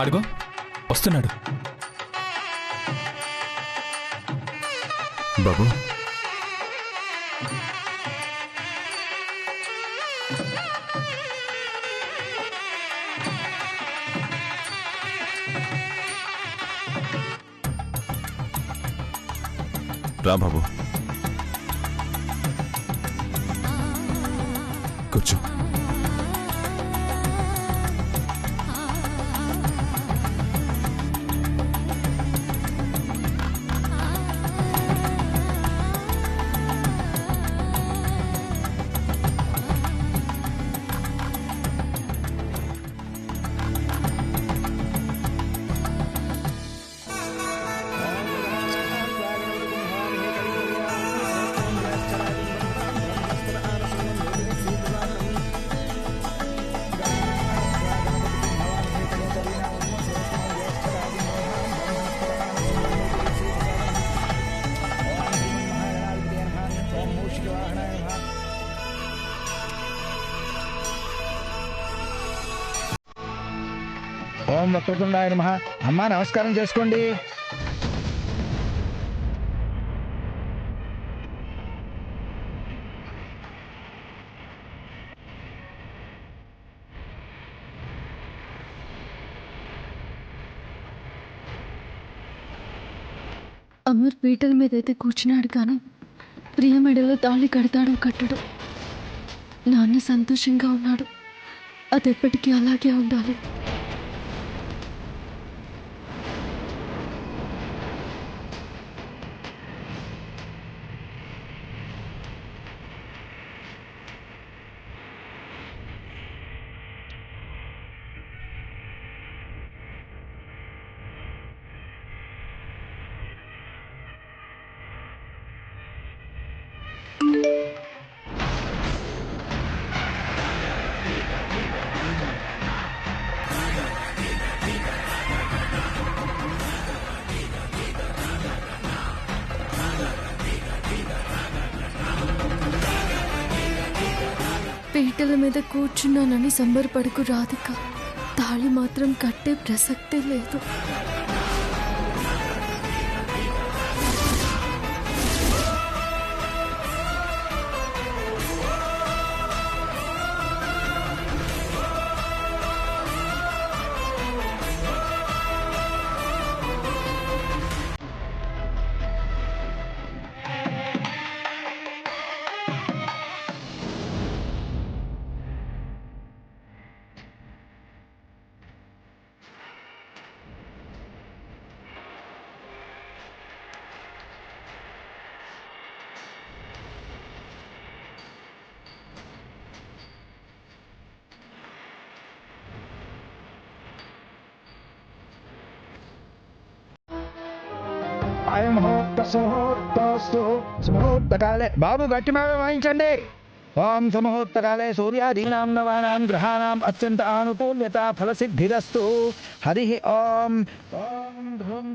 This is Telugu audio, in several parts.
అడుగో వస్తున్నాడు. బాబు రా బాబు, కూర్చో. ఓం వక్రతుండాయ నమః. అమ్మా నమస్కారం చేసుకోండి. అమర్ పీటల మీద అయితే కూర్చున్నాడు కానీ ప్రియ మెడలో తాళి కడతాడు కట్టడు. నాన్న సంతోషంగా ఉన్నాడు, అది ఎప్పటికీ అలాగే ఉండాలి. పీటల మీద కూర్చున్నానని సంబరపడకు రాధిక, తాళి మాత్రం కట్టే ప్రసక్తే లేదు. బాబు గట్టి మాట వాయించండి. ఓం సుముహూర్తకాలే సూర్యాదీనాం నవానాం గ్రహాణాం అత్యంత ఆనుకూల్యత ఫలసిద్ధిరస్తు. హరి ఓం. ఓం ధ్రువం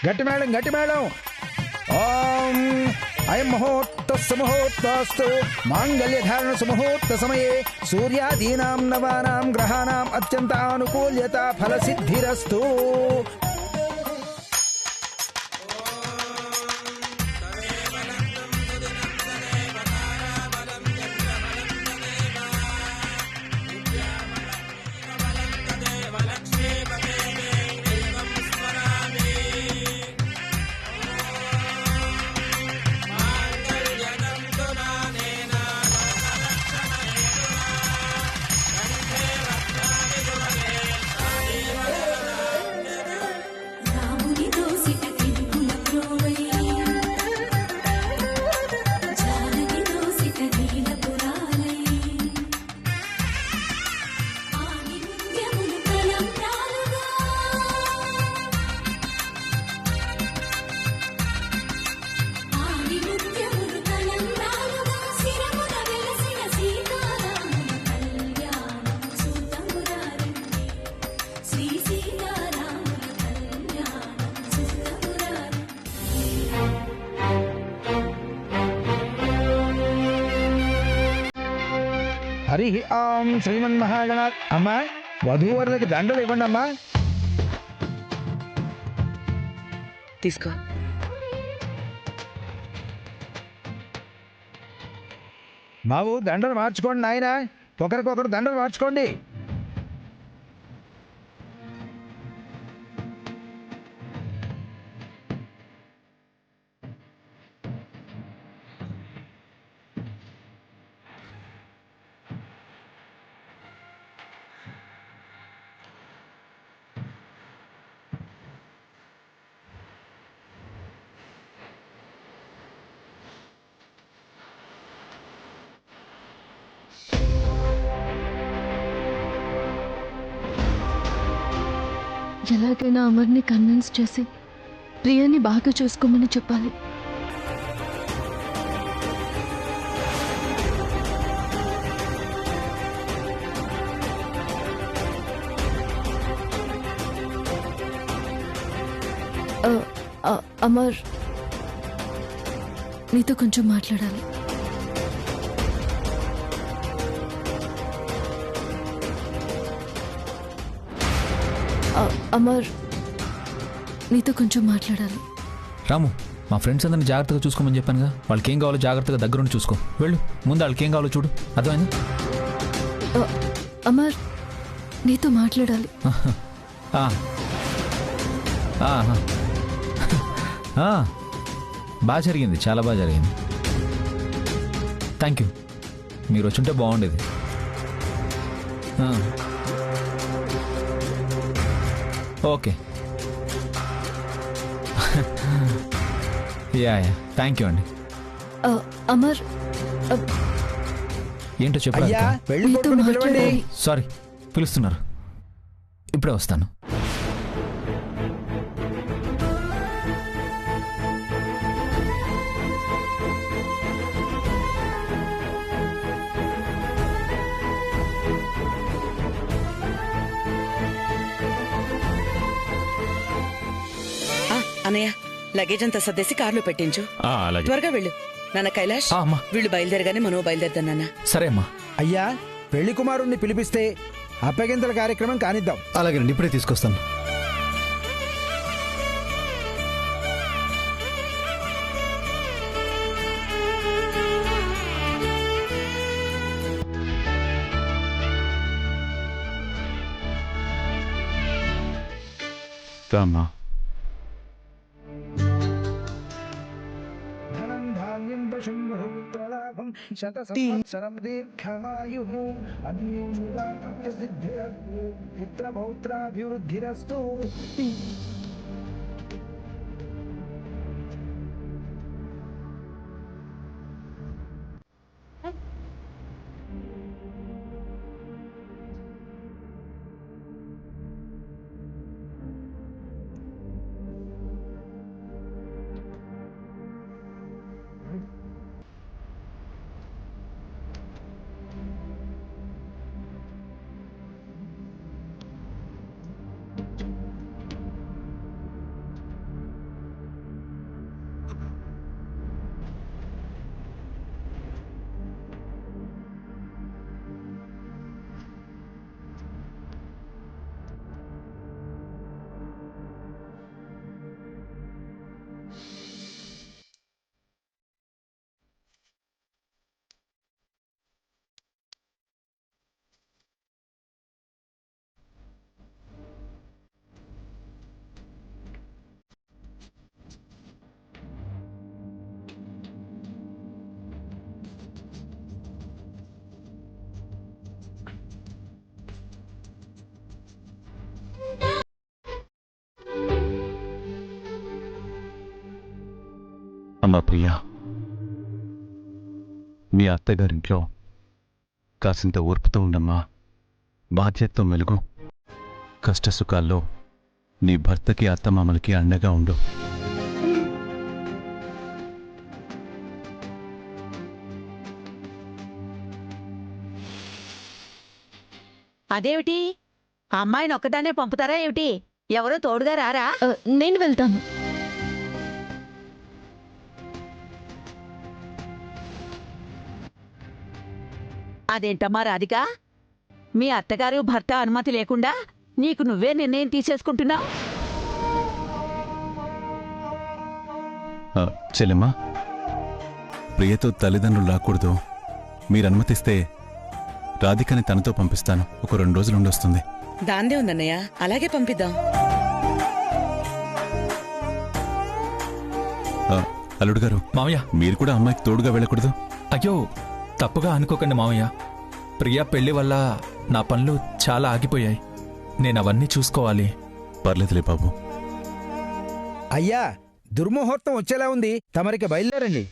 గట్టి మేళం గట్టి మేళం. ఓం అయం ముహూర్త సుముహూర్తస్తు మాంగళ్యధారణ సుముహూర్త సమయే సూర్యాదీనాం నవానాం గ్రహాణాం అత్యంత ఆనుకూల్యత ఫలసిద్ధిరస్తు. హరి ఓం శ్రీమన్మహాగణ. అమ్మా, వధూవరులకి దండలు ఇవ్వండి అమ్మా. తీసుకో. బాబు దండలు మార్చుకోండి నాయన, ఒకరికొకరు దండలు మార్చుకోండి. ఎలాగైనా అమర్ని కన్విన్స్ చేసి ప్రియాని బాగా చూసుకోమని చెప్పాలి. అమర్, నీతో కొంచెం మాట్లాడాలి. అమర్, నీతో కొంచెం మాట్లాడాలి. రాము, మా ఫ్రెండ్స్ అందరిని జాగ్రత్తగా చూసుకోమని చెప్పానుగా. వాళ్ళకి ఏం కావాలో జాగ్రత్తగా దగ్గరుండి చూసుకో. వెళ్ళు, ముందు వాళ్ళకి ఏం కావాలో చూడు. అర్థమైంది? అమర్, నీతో మాట్లాడాలి. ఆ. ఆహా. బాగా జరిగింది, చాలా బాగా జరిగింది. Thank you. మీరు వచ్చుంటే బాగుండేది. ఓకే. యా థ్యాంక్ యూ అండి. అమర్, ఏంటో అయ్యా, చెప్పాలి. పెళ్లి నీతో కొడుకుని పిలవండి. మాట్లాడాలి. సారీ, పిలుస్తున్నారు. ఇప్పుడే వస్తాను. అన్నయ్య, లగేజ్ అంతా సర్దేసి కార్లో పెట్టించు. అలాగే. త్వరగా వెళ్ళు. నాన్న కైలాష్, అమ్మా. వీళ్ళు బయలుదేరగానే మనం బయలుదేరదాం నాన్న. సరే అమ్మా. అయ్యా, పెళ్లి కుమారుణ్ణి పిలిపిస్తే అప్పగింతల కార్యక్రమం కానిద్దాం. అలాగేనండి, ఇప్పుడే తీసుకొస్తాను. అమ్మా. ధనం ధాన్యం పశుం బహుత్రలాభం శత సంవత్సరం దీర్ఘమాయుః అన్యోన్యసిద్ధిరస్తు పుత్రపౌత్రాభివృద్ధిరస్తు. అమ్మా ప్రియా, మీ అత్తగారింట్లో కాసింత ఓర్పుతో ఉండమ్మా. బాధ్యతతో మెలుగు. కష్టసుఖాల్లో నీ భర్తకి అత్తమామలకి అండగా ఉండు. అదేమిటి, అమ్మాయిని ఒక్కదానే పంపుతారా ఏమిటి? ఎవరో తోడుగా రారా? నేను వెళ్తాను. అదేంటమ్మా రాధిక, మీ అత్తగారు భర్త అనుమతి లేకుండా నీకు నువ్వే నిర్ణయం తీసేసుకుంటున్నావు? చెల్లెమ్మా, ప్రియతో తల్లిదండ్రులు రాకూడదు. మీరు అనుమతిస్తే రాధికని తనతో పంపిస్తాను. ఒక 2 రోజులు ఉండొస్తుంది. దాందే ఉందన్నయ్య, అలాగే పంపిద్దాం. అల్లుడు గారు, మావయ్య, మీరు కూడా అమ్మాయికి తోడుగా వెళ్ళకూడదు? అయ్యో తప్పుగా అనుకోకండి మావయ్య. ప్రియా పెళ్లి వల్ల నా పనులు చాలా ఆగిపోయాయి. నేను అవన్నీ చూసుకోవాలి. పర్లేదులే బాబు. అయ్యా, దుర్ముహూర్తం వచ్చేలా ఉంది, తమరికి బయలుదేరండి.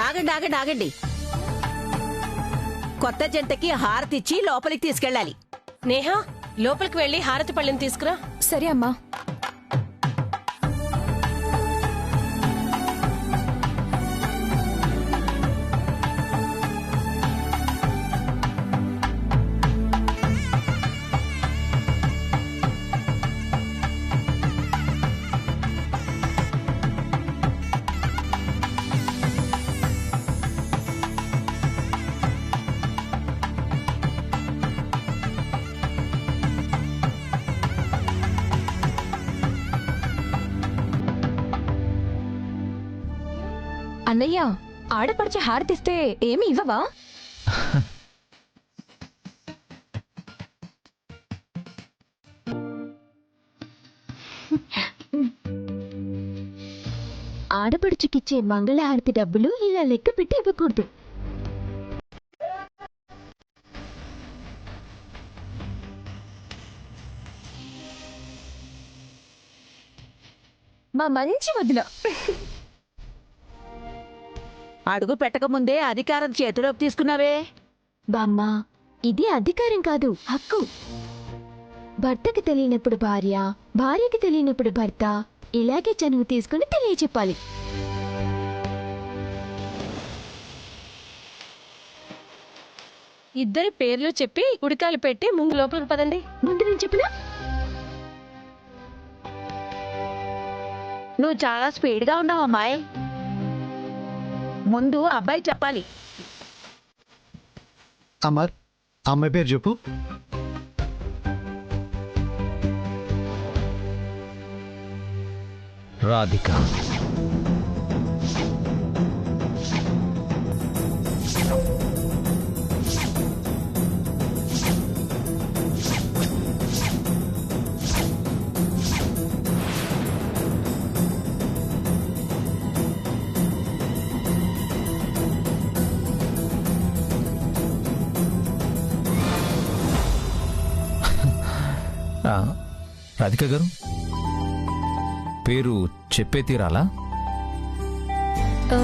ఆగండి ఆగండి ఆగండి. కొత్త జంటకి హారతిచ్చి లోపలికి తీసుకెళ్ళాలి. నేహా, లోపలికి వెళ్ళి హారతి పళ్ళని తీసుకురా. సరే అమ్మా. అన్నయ్య, ఆడపడిచి హారతిస్తే ఏమి ఇవ్వవా? ఆడపడుచుకిచ్చే మంగళహారతి డబ్బులు ఇలా లెక్క పెట్టి ఇవ్వకూడదు. మా మంచి వదిన. అడుగు పెట్టకముందే అధికారం చేతిలోకి తీసుకున్నావే. బామ్మ, ఇది అధికారం కాదు, హక్కు. భర్తకి తెలియనప్పుడు భార్య, భార్యకి తెలియనప్పుడు భర్త, ఇలాగే చనువు తీసుకుని తెలియచెప్పాలి. ఇద్దరి పేర్లు చెప్పి ఉడికాయలు పెట్టి ముందు లోపలికి పదండి. ముందు నేను చెప్పినా? నువ్వు చాలా స్పీడ్గా ఉన్నావు అమ్మాయి. ముందు అబ్బాయి చెప్పాలి. అమర్, అమ్మాయి పేరు చెప్పు. రాధిక. ఆ, రాధిక గారు పేరు చెప్పే తీరాలా? ఆ,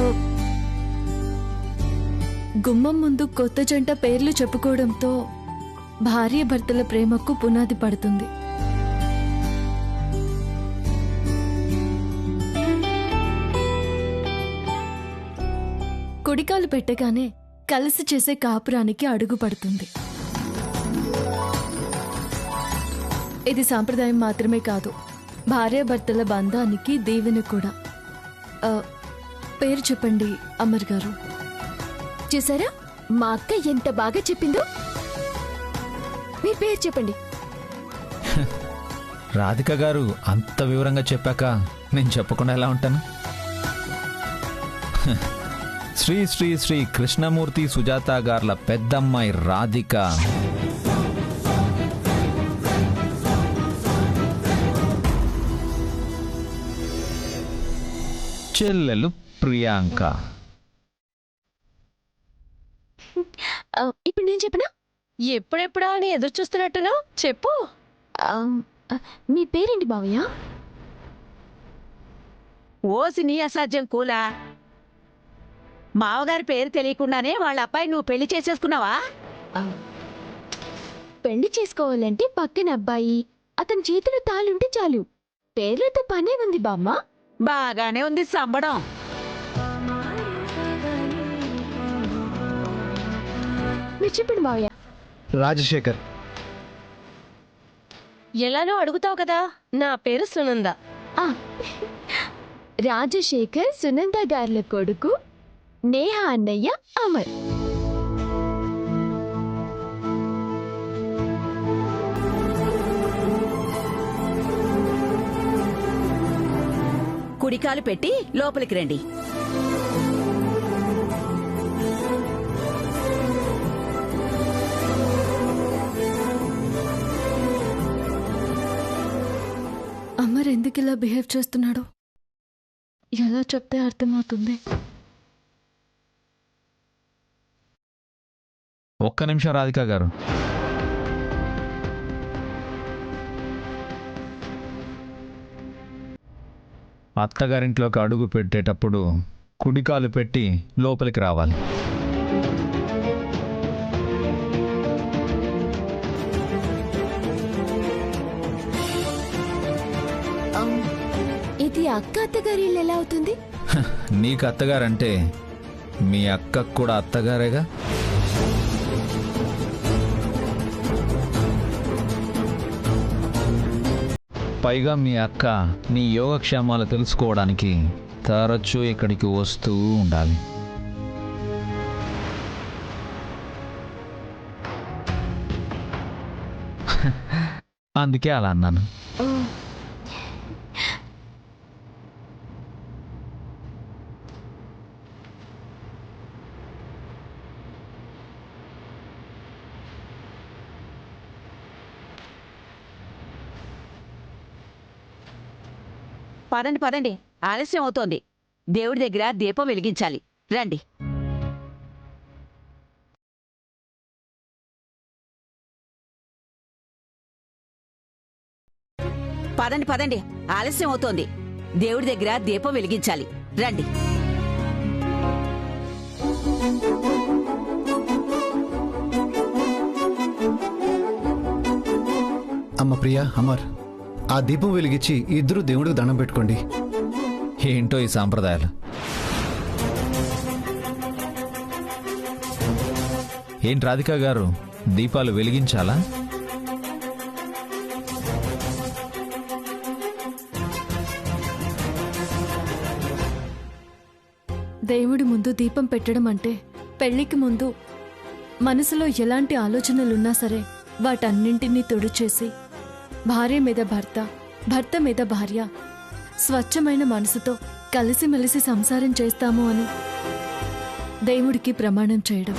గుమ్మం ముందు కొత్త జంట పేర్లు చెప్పుకోవడంతో భార్య భర్తల ప్రేమకు పునాది పడుతుంది. కుడికాలు పెట్టగానే కలిసి చేసే కాపురానికి అడుగు పడుతుంది. ఇది సాంప్రదాయం మాత్రమే కాదు, భార్యాభర్తల బంధానికి దీవెన కూడా. పేరు చెప్పండి అమర్ గారు. చూసారా మా అక్క ఎంత బాగా చెప్పిందో. మీ పేరు చెప్పండి. రాధిక గారు అంత వివరంగా చెప్పాక నేను చెప్పకుండా ఎలా ఉంటాను? శ్రీ శ్రీ శ్రీ కృష్ణమూర్తి సుజాత గార్ల పెద్దమ్మాయి రాధిక, చెల్లెలు ప్రియాంక. ఇప్పుడు నేను చెప్పనా? ఎప్పుడెప్పుడా అని ఎదురు చూస్తున్నట్టును చెప్పు. మీ పేరేంటి బావయ్య? ఓసి నీ అసాధ్యం కూలా. మావగారి పేరు తెలియకుండానే వాళ్ళ అబ్బాయి నువ్వు పెళ్లి చేసేసుకున్నావా? పెళ్లి చేసుకోవాలంటే పక్కన అబ్బాయి, అతని చేతిలో తాళుంటే చాలు. పేర్లతో పనే ఉంది బామ్మ. బాగానే ఉంది సంబడం. మీరు చెప్పండి బావయ్య. రాజశేఖర్. ఎలానో అడుగుతావు కదా. నా పేరు సునంద. రాజశేఖర్ సునంద గార్ల కొడుకు, నేహ అన్నయ్య అమర్. కుడికాలు పెట్టి లోపలికి రండి. అమర్ ఎందుకు ఇలా బిహేవ్ చేస్తున్నాడు? ఎలా చెప్తే అర్థమవుతుంది? ఒక్క నిమిషం రాధిక గారు. అత్తగారింట్లోకి అడుగు పెట్టేటప్పుడు కుడికాలు పెట్టి లోపలికి రావాలి. ఇది అక్క అత్తగారి ఇల్లు ఎలా అవుతుంది? నీకు అత్తగారంటే మీ అక్కకు కూడా అత్తగారేగా. పైగా మీ అక్క నీ యోగక్షేమాలు తెలుసుకోవడానికి తరచూ ఇక్కడికి వస్తూ ఉండాలి. అందుకే అలా అన్నాను. పదండి పదండి, ఆలస్యం అవుతోంది. దేవుడి దగ్గర దీపం వెలిగించాలి. రండి. పదండి పదండి, ఆలస్యం అవుతోంది. దేవుడి దగ్గర దీపం వెలిగించాలి. రండి. అమ్మ ప్రియా, అమర్, ఆ దీపం వెలిగించి ఇద్దరు దేవుడికి దండం పెట్టుకోండి. ఏంటో ఈ సాంప్రదాయాలు. ఏంటి రాధిక గారు, దీపాలు వెలిగించాలా? దేవుడి ముందు దీపం పెట్టడం అంటే పెళ్లికి ముందు మనసులో ఎలాంటి ఆలోచనలున్నా సరే వాటన్నింటినీ తుడిచేసి భార్య మీద భర్త, భర్త మీద భార్య స్వచ్ఛమైన మనసుతో కలిసిమెలిసి సంసారం చేస్తాము అని దేవుడికి ప్రమాణం చేయడం.